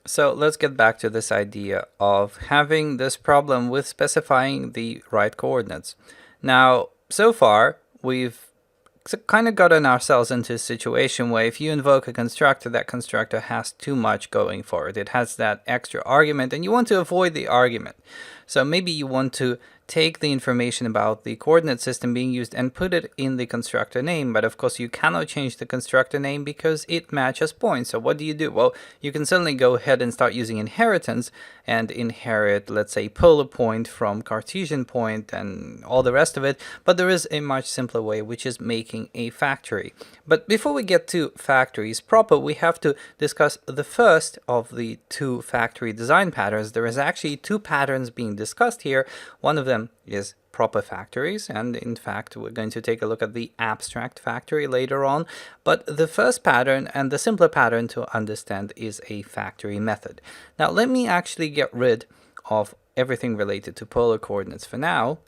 So let's get back to this idea of having this problem with specifying the right coordinates. Now, so far, we've kind of gotten ourselves into a situation where if you invoke a constructor, that constructor has too much going for it. It has that extra argument, and you want to avoid the argument. So maybe you want to take the information about the coordinate system being used and put it in the constructor name, but of course you cannot change the constructor name because it matches points. So what do? Well, you can certainly go ahead and start using inheritance and inherit, let's say, polar point from Cartesian point and all the rest of it, but there is a much simpler way, which is making a factory. But before we get to factories proper, we have to discuss the first of the two factory design patterns. There is actually two patterns being discussed here. One of them is proper factories, and in fact we're going to take a look at the abstract factory later on, but the first pattern and the simpler pattern to understand is a factory method. Now let me actually get rid of everything related to polar coordinates for now,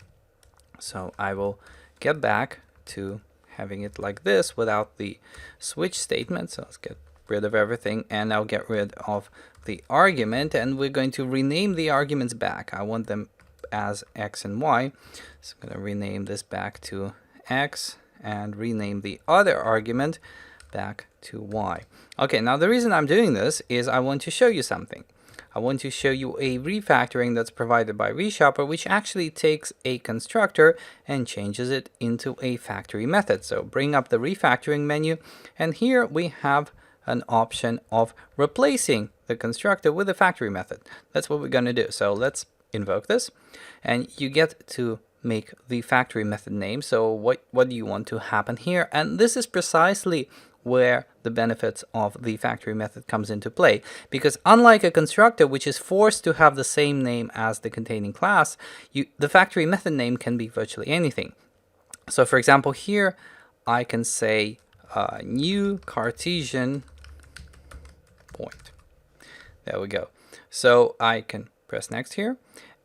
so I will get back to having it like this without the switch statement. So let's get rid of everything, and I'll get rid of the argument, and we're going to rename the arguments back. I want them as x and y, so I'm going to rename this back to x and rename the other argument back to y. Okay, now the reason I'm doing this is I want to show you something. I want to show you a refactoring that's provided by ReShopper, which actually takes a constructor and changes it into a factory method. So bring up the refactoring menu, and here we have an option of replacing the constructor with a factory method. That's what we're going to do. So let's invoke this, and you get to make the factory method name. So what do you want to happen here? And this is precisely where the benefits of the factory method comes into play, because unlike a constructor which is forced to have the same name as the containing class, the factory method name can be virtually anything. So for example, here I can say new Cartesian point. There we go. So I can press next here,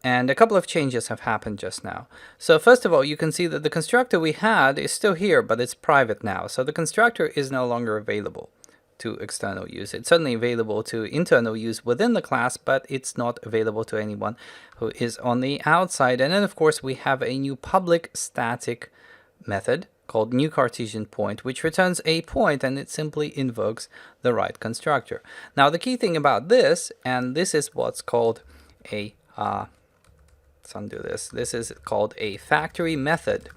and a couple of changes have happened just now. So first of all, you can see that the constructor we had is still here, but it's private now. So the constructor is no longer available to external use. It's certainly available to internal use within the class, but it's not available to anyone who is on the outside. And then of course we have a new public static method called new Cartesian point, which returns a point, and it simply invokes the right constructor. Now the key thing about this, and this is what's called a let's undo this. This is called a factory method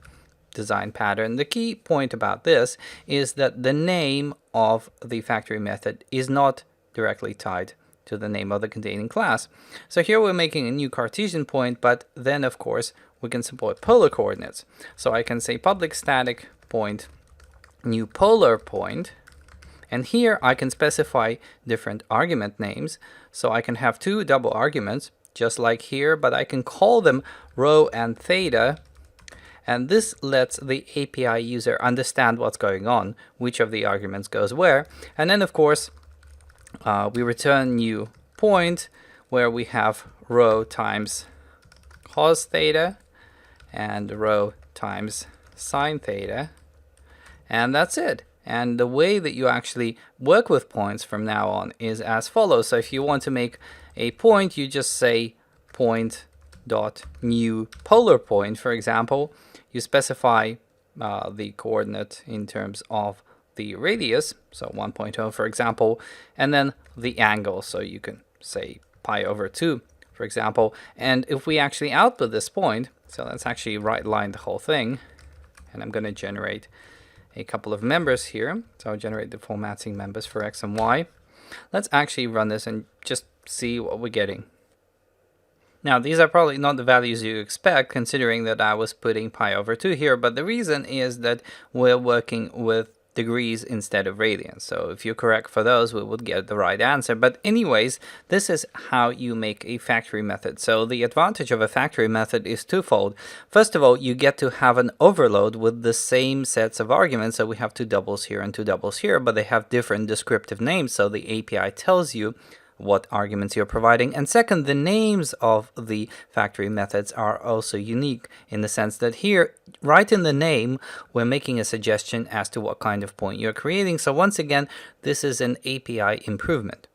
design pattern. The key point about this is that the name of the factory method is not directly tied to the name of the containing class. So here we're making a new Cartesian point, but then of course we can support polar coordinates. So I can say public static point new polar point, and here I can specify different argument names. So I can have two double arguments just like here, but I can call them rho and theta, and this lets the API user understand what's going on, which of the arguments goes where. And then of course we return new point, where we have rho times cos theta and rho times sine theta, and that's it. And the way that you actually work with points from now on is as follows. So if you want to make a point, you just say point dot new polar point, for example. You specify the coordinate in terms of the radius, so 1.0 for example, and then the angle, so you can say pi over 2 for example. And if we actually output this point, so let's actually right line the whole thing, and I'm going to generate a couple of members here. So I'll generate the formatting members for x and y. Let's actually run this and just see what we're getting. Now these are probably not the values you expect, considering that I was putting pi over 2 here, but the reason is that we're working with degrees instead of radians. So if you're correct for those, we would get the right answer. But anyways, this is how you make a factory method. So the advantage of a factory method is twofold. First of all, you get to have an overload with the same sets of arguments. So we have two doubles here and two doubles here, but they have different descriptive names. So the API tells you what arguments you're providing. And second, the names of the factory methods are also unique in the sense that here, right in the name, we're making a suggestion as to what kind of point you're creating. So once again, this is an API improvement.